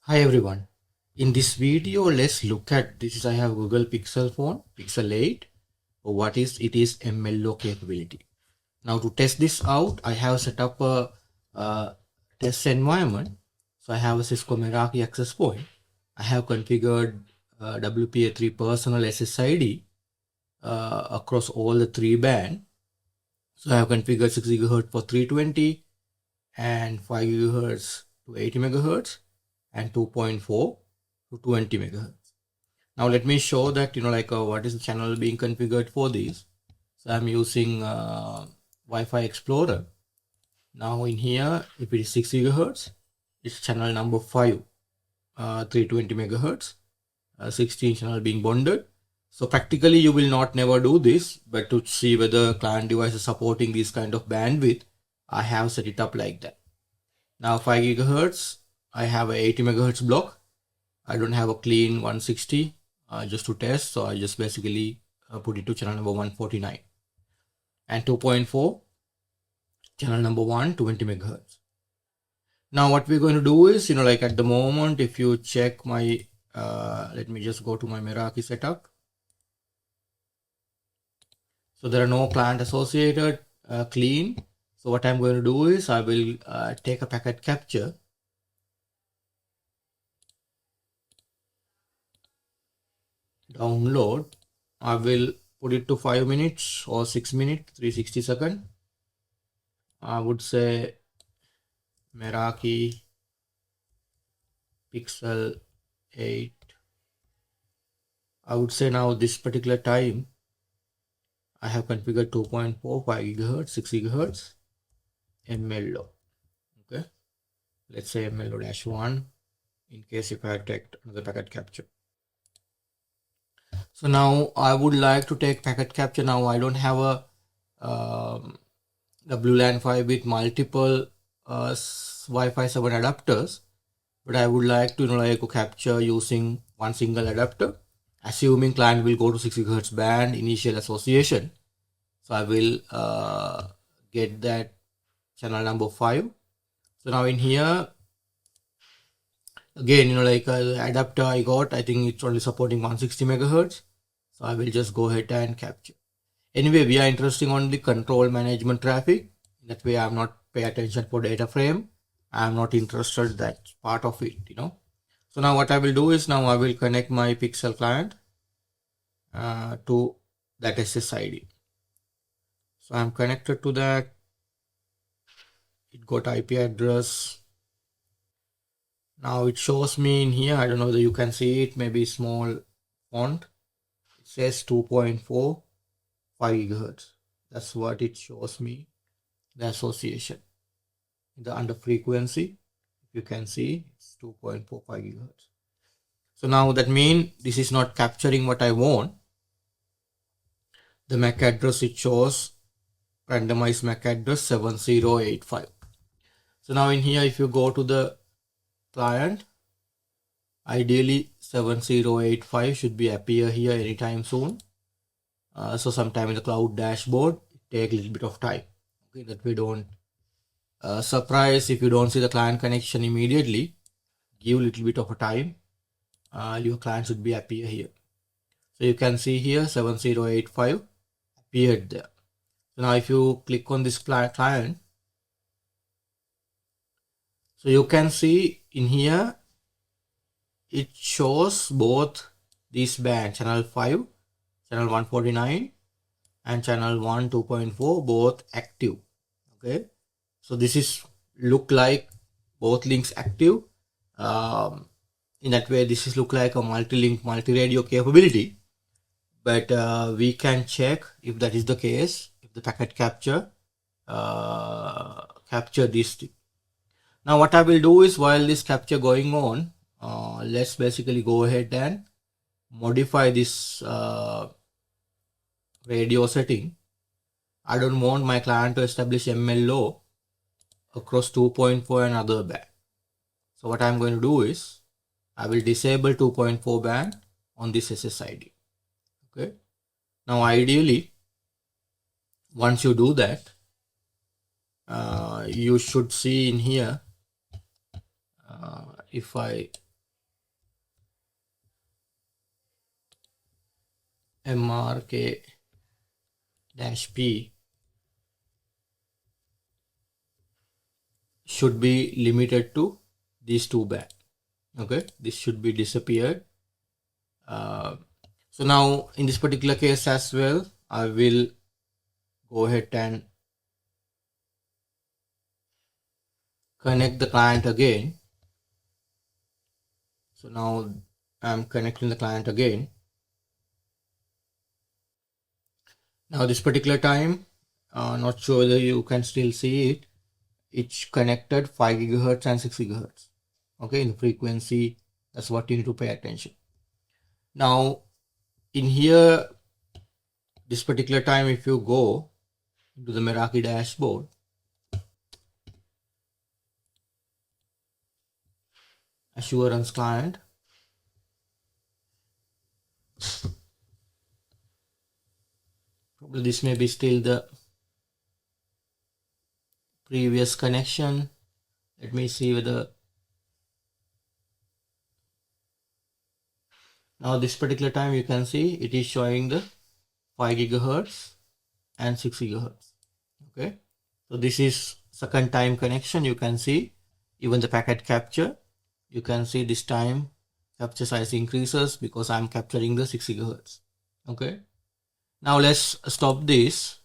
Hi everyone. In this video, let's look at this. I have Google Pixel phone, Pixel 8. What is it? Is MLO capability. Now to test this out, I have set up a test environment. So I have a Cisco Meraki access point. I have configured WPA3 personal SSID across all the three bands. So I have configured 6 GHz for 320 and 5 GHz to 80 MHz and 2.4 to 20 MHz. Now let me show that what is the channel being configured for these. So I'm using Wi-Fi Explorer. Now in here, if it is 6 GHz, it's channel number 5, 320 MHz, 16 channel being bonded. So practically you will not never do this, but to see whether client device is supporting this kind of bandwidth, I have set it up like that. Now 5 GHz, I have a 80 MHz block. I don't have a clean 160 just to test. So I just basically put it to channel number 149 and 2.4 channel number 1, 20 MHz. Now what we're going to do is, at the moment, if you check my, let me just go to my Meraki setup. So there are no client associated, clean. So what I'm going to do is I will take a packet capture. Download. I will put it to 5 minutes or 6 minutes, 360 seconds. I would say Meraki Pixel 8. I would say now this particular time I have configured 2.4, 5 GHz, 6 GHz, MLO. Okay. Let's say MLO-1 in case if I take another packet capture. So now I would like to take packet capture. Now I don't have a WLAN 5 with multiple Wi-Fi 7 adapters, but I would like to capture using one single adapter, assuming client will go to 6 GHz band initial association. So I will get that channel number 5. So now in here, again, adapter I got, I think it's only supporting 160 MHz. So I will just go ahead and capture. Anyway, we are interested on the control management traffic. That way I'm not pay attention for data frame. I'm not interested that part of it, So now what I will do is now I will connect my Pixel client to that SSID. So I'm connected to that. It got IP address. Now it shows me in here, I don't know whether you can see it, maybe small font. It says 2.4, 5 GHz. That's what it shows me, the association. The under frequency, if you can see, it's 2.45 GHz. So now that means this is not capturing what I want. The MAC address it shows randomized MAC address 7085. So now in here, if you go to the client, ideally 7085 should be appear here anytime soon. So sometime in the cloud dashboard, it take a little bit of time. Okay, that we don't surprise if you don't see the client connection immediately. Give a little bit of a time. Your client should be appear here. So you can see here 7085 appeared there. So now if you click on this client, so you can see in here, it shows both these bands, channel 5, channel 149 and channel 1, 2.4, both active. Okay. So this is look like both links active. In that way, this is look like a multi-link, multi-radio capability. But we can check if that is the case, if the packet capture this thing. Now what I will do is while this capture going on, let's basically go ahead and modify this radio setting. I don't want my client to establish MLO across 2.4 and other band. So what I'm going to do is I will disable 2.4 band on this SSID. Okay. Now ideally, once you do that, you should see in here, if I MRK-P should be limited to these two bands. Okay, this should be disappeared. So now in this particular case as well, I will go ahead and connect the client again. So now I'm connecting the client again. Now this particular time, not sure whether you can still see it. It's connected 5 GHz and 6 GHz. Okay, in frequency, that's what you need to pay attention. Now in here, this particular time, if you go to the Meraki dashboard, assurance client, probably this may be still the previous connection. Let me see whether now this particular time you can see it is showing the 5 GHz and 6 GHz. Okay, so this is second time connection. You can see even the packet capture, you can see this time capture size increases because I'm capturing the 6 GHz. Okay, now let's stop this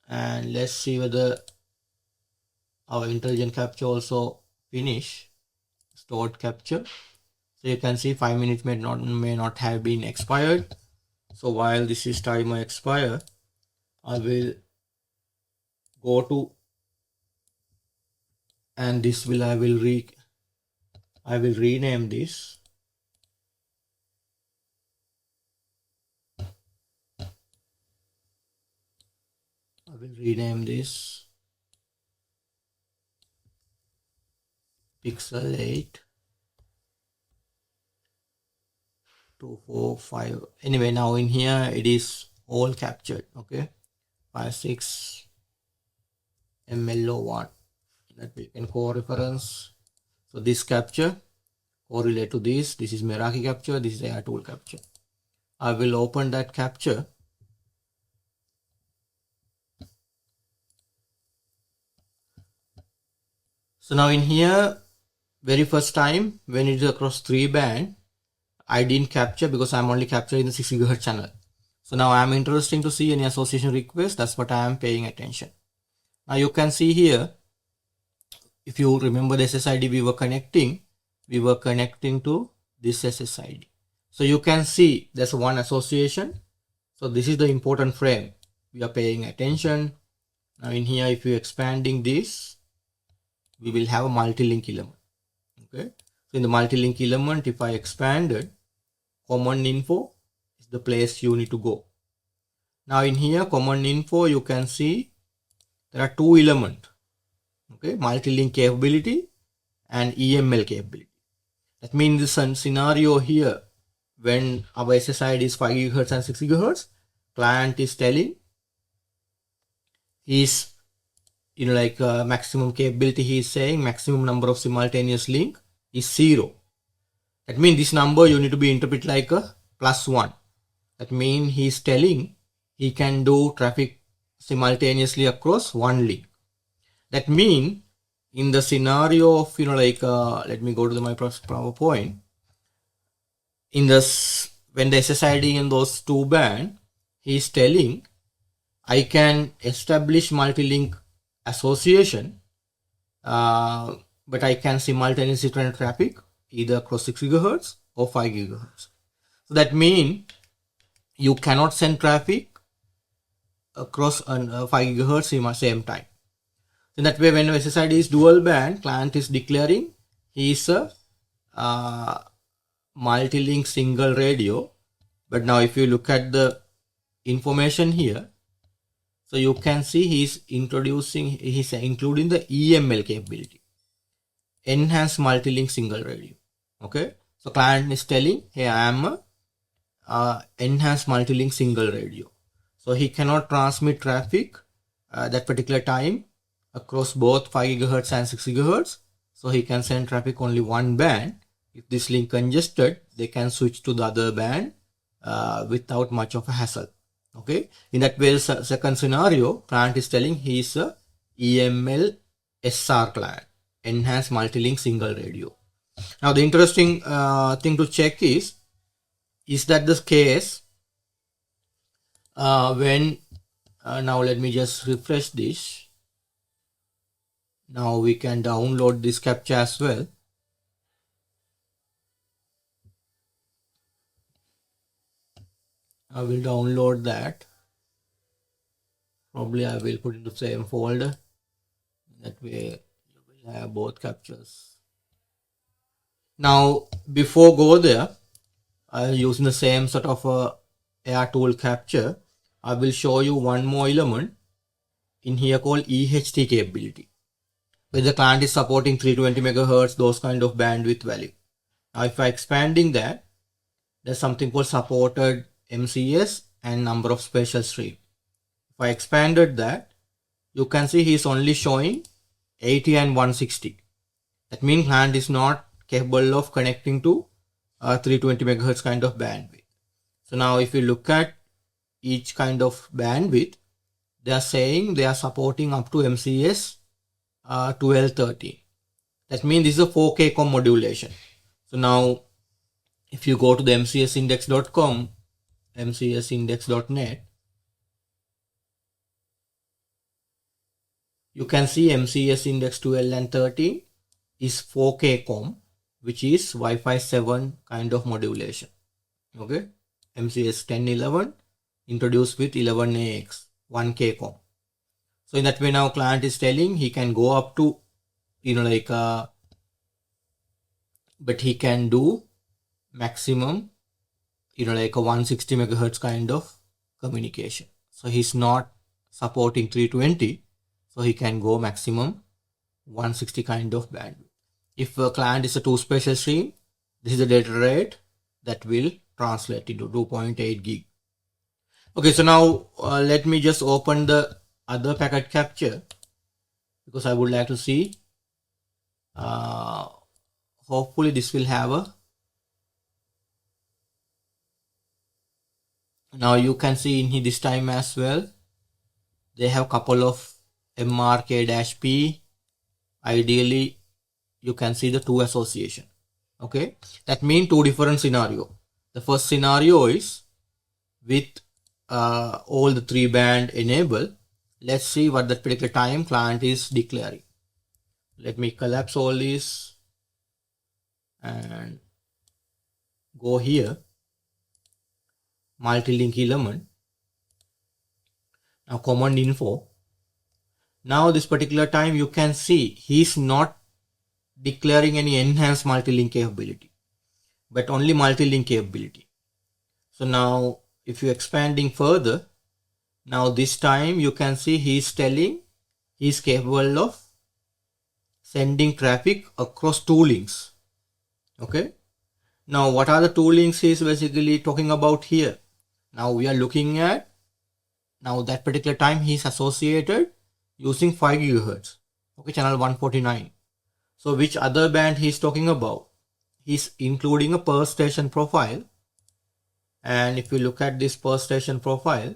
and let's see whether our intelligent capture also finish stored capture. So you can see 5 minutes may not have been expired. So while this is timer expire, I will go to, and this will I will rename this. I will rename this Pixel 8 245. Anyway, now in here it is all captured. Okay, 56 MLO1 that we can co-reference. So this capture correlate to this. This is Meraki capture. This is AI tool capture. I will open that capture. So now in here, very first time when it is across 3 band, I didn't capture because I'm only capturing the 6 GHz channel. So now I'm interested to see any association request. That's what I am paying attention. Now you can see here, if you remember the SSID we were connecting to this SSID. So you can see there's one association. So this is the important frame we are paying attention. Now in here, if you're expanding this, we will have a multi-link element. Okay, so in the multi-link element, if I expanded, common info is the place you need to go. Now in here, common info, you can see there are 2 elements. Okay, multi-link capability and EML capability. That means this scenario here, when our SSID is 5 GHz and 6 GHz, client is telling is maximum capability. He is saying maximum number of simultaneous link is 0. That means this number you need to be interpret like a +1. That means he is telling he can do traffic simultaneously across one link. That means in the scenario of let me go to my PowerPoint. In this, when the SSID in those 2 band, he is telling I can establish multi-link association, but I can simultaneously run traffic either across 6 GHz or 5 GHz. So that means you cannot send traffic across 5 GHz at the same time. In that way, when SSID is dual band, client is declaring he is a multi-link single radio. But now if you look at the information here, so you can see he's including the EML capability, enhanced multi-link single radio. Okay, so client is telling, hey, I am a enhanced multi-link single radio. So he cannot transmit traffic that particular time across both 5 GHz and 6 GHz. So he can send traffic only one band. If this link congested, they can switch to the other band without much of a hassle. Okay, in that way, second scenario, client is telling he is a eMLSR client, enhanced multi-link single radio. Now the interesting thing to check is that the case when now let me just refresh this. Now we can download this captcha as well. I will download that. Probably I will put it in the same folder. That way you will have both captures. Now before go there, using the same sort of air tool capture, I will show you one more element in here called EHT capability. Where the client is supporting 320 megahertz, those kind of bandwidth value. Now if I expanding that, there's something called supported MCS and number of special stream. If I expanded that, you can see he's only showing 80 and 160. That means client is not capable of connecting to 320 megahertz kind of bandwidth. So now if you look at each kind of bandwidth, they are saying they are supporting up to MCS 1213. That means this is a 4K com modulation. So now if you go to the mcsindex.com, mcsindex.net, you can see MCS index 12 and 13 is 4K com, which is Wi-Fi 7 kind of modulation. Okay, MCS 1011 introduced with 11AX 1K com. So in that way now client is telling he can go up to, but he can do maximum, like a 160 megahertz kind of communication. So he's not supporting 320, so he can go maximum 160 kind of bandwidth. If a client is a 2 special stream, this is the data rate that will translate into 2.8 gig. Okay, so now let me just open the other packet capture because I would like to see. Hopefully this will have a. Now you can see in here this time as well, they have a couple of MRK-P. Ideally, you can see the two association. Okay, that means two different scenario. The first scenario is with all the 3 band enabled. Let's see what that particular time client is declaring. Let me collapse all this and go here. Multi-link element. Now command info. Now this particular time you can see he's not declaring any enhanced multi-link capability, but only multi-link capability. So now if you're expanding further, now this time you can see he's telling he's capable of sending traffic across 2 links. Okay. Now what are the 2 links he's basically talking about here? Now we are looking at, now that particular time he's associated using 5 gigahertz. Okay, channel 149. So which other band he's talking about? He's including a per station profile. And if you look at this per station profile,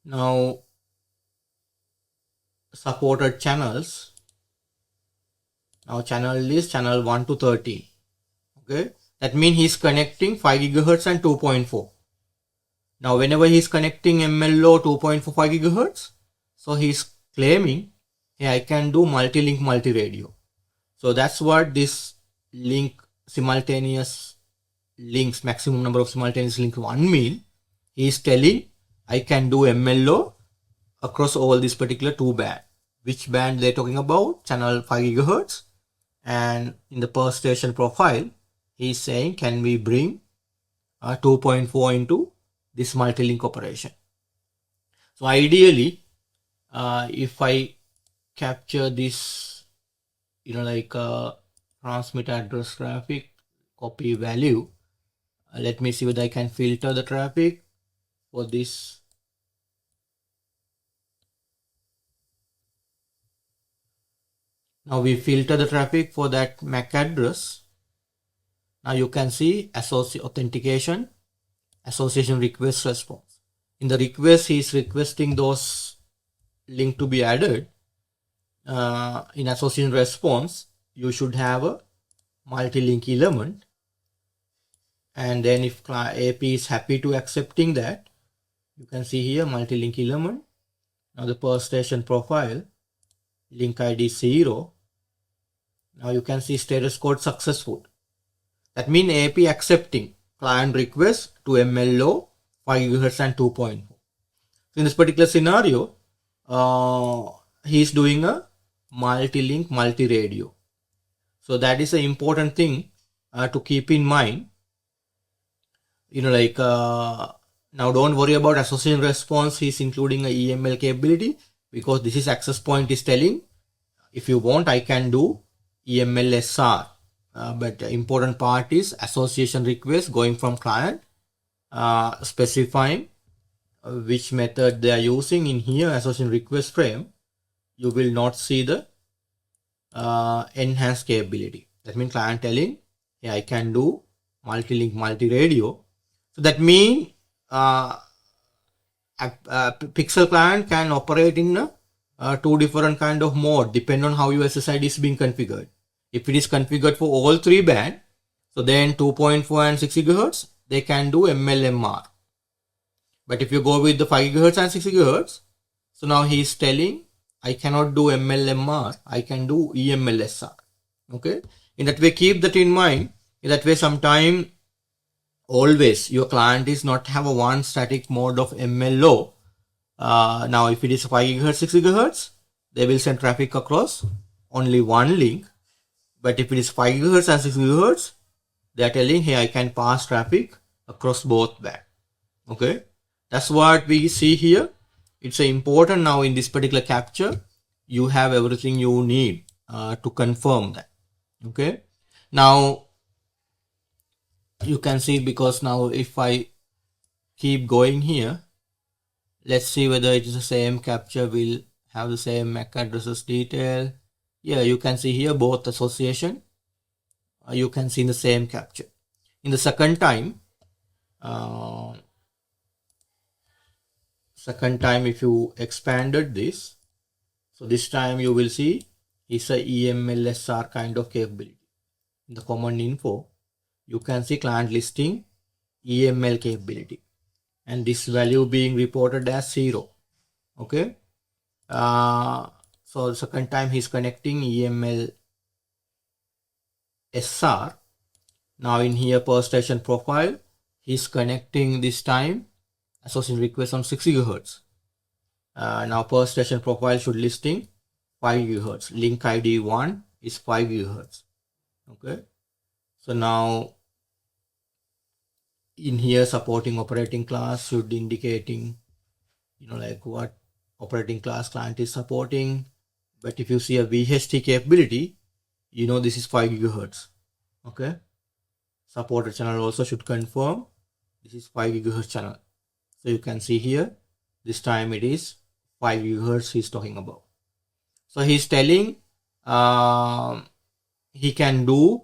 now supported channels, now channel is channel 1 to 13. Okay, that means he's connecting 5 gigahertz and 2.4. Now whenever he's connecting MLO 2.45 gigahertz, so he's claiming, hey, I can do multi-link multi-radio. So that's what this link simultaneous links, maximum number of simultaneous links 1 mean. He's telling I can do MLO across all this particular 2 band. Which band they're talking about? Channel 5 gigahertz. And in the per station profile, he's saying can we bring 2.4 into this multi-link operation. So ideally, if I capture this, transmit address traffic, copy value, let me see whether I can filter the traffic for this. Now we filter the traffic for that MAC address. Now you can see authentication, association request response. In the request, he is requesting those link to be added. In association response, you should have a multi-link element. And then if AP is happy to accepting that, you can see here multi-link element. Now the per station profile, link ID 0. Now you can see status code successful. That means AP accepting client request to MLO 5 GHz and 2.4. So in this particular scenario, he is doing a multi-link, multi-radio. So that is an important thing to keep in mind. Now don't worry about association response. He's including a EML capability because this is access point is telling, if you want, I can do eMLSR. But the important part is association request going from client, specifying which method they are using. In here, association request frame, you will not see the enhanced capability. That means client telling, yeah, I can do multi-link, multi-radio. So that means Pixel client can operate in two different kind of mode depending on how your SSID is being configured. If it is configured for all three band, so then 2.4 and 6 GHz, they can do MLMR. But if you go with the 5 GHz and 6 GHz, so now he is telling, I cannot do MLMR, I can do eMLSR. Okay. In that way, keep that in mind. In that way, sometime always your client is not have a one static mode of MLO. Now if it is 5 GHz, 6 GHz, they will send traffic across only one link. But if it is 5 GHz and 6 GHz, they are telling, hey, I can pass traffic across both band. Okay. That's what we see here. It's important now in this particular capture, you have everything you need to confirm that. Okay. Now you can see, because now if I keep going here, let's see whether it is the same capture will have the same MAC addresses detail. Yeah, you can see here both association. You can see in the same capture. In the second time, if you expanded this, so this time you will see it's a eMLSR kind of capability. In the command info, you can see client listing EML capability, and this value being reported as 0. Okay. So the second time he's connecting eMLSR. Now in here per station profile, he's connecting this time association request on 6 GHz. Now per station profile should listing 5 GHz. Link ID 1 is 5 GHz. Okay. So now in here supporting operating class should indicating, like what operating class client is supporting. But if you see a VHT capability, this is 5 GHz. Okay. Supported channel also should confirm this is 5 GHz channel. So you can see here, this time it is 5 GHz he's talking about. So he's telling he can do,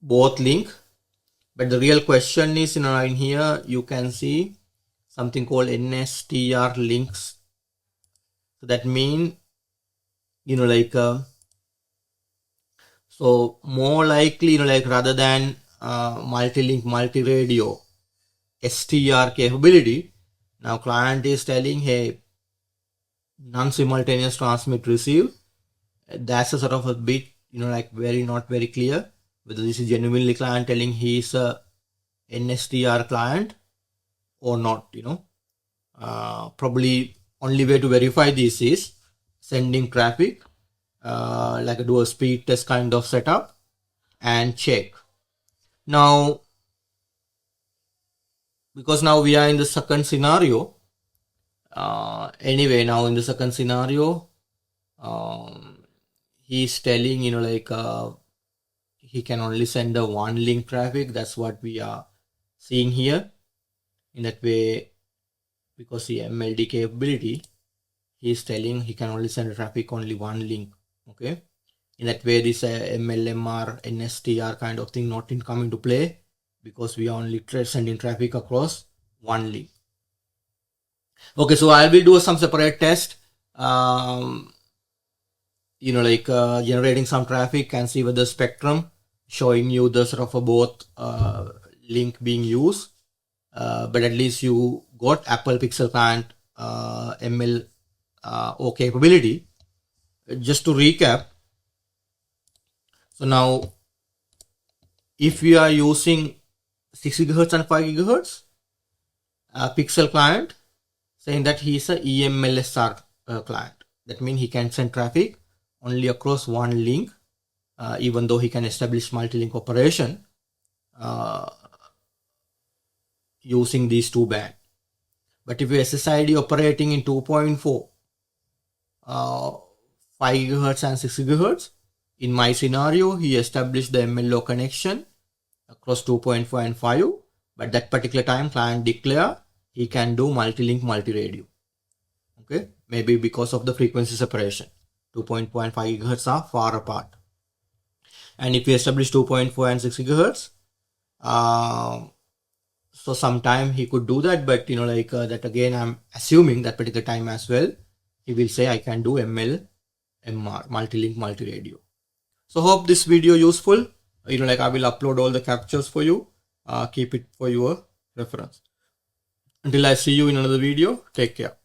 both link. But the real question is, in here you can see something called NSTR links. So that means, so more likely, rather than multi-link, multi-radio, STR capability, now client is telling, hey, non-simultaneous transmit receive. That's a sort of a bit, not very clear whether this is genuinely client telling he is a NSTR client or not. Probably only way to verify this is sending traffic, like do a speed test kind of setup and check. Now, because now we are in the second scenario, anyway, now in the second scenario, he's telling, he can only send a one link traffic. That's what we are seeing here. In that way, because the MLD capability, he's telling he can only send traffic only one link. Okay. In that way, this MLMR, NSTR kind of thing not in come into play, because we are only sending traffic across one link. Okay, so I will do some separate test, generating some traffic and see whether spectrum showing you the sort of both link being used. But at least you got Apple Pixel Client MLO capability. Just to recap, so now if we are using 6 GHz and 5 GHz, Pixel client saying that he is a eMLSR client. That means he can send traffic only across one link, even though he can establish multi-link operation using these two bands. But if you SSID operating in 2.4, 5 GHz and 6 GHz, in my scenario, he established the MLO connection across 2.4 and 5, but that particular time client declare he can do multi-link, multi-radio. Okay, maybe because of the frequency separation, 2.4 and 5 GHz are far apart. And if we establish 2.4 and 6 GHz, so sometime he could do that, but that again, I'm assuming that particular time as well, he will say I can do MLMR, multi-link, multi-radio. So hope this video useful. I will upload all the captures for you. Keep it for your reference. Until I see you in another video, take care.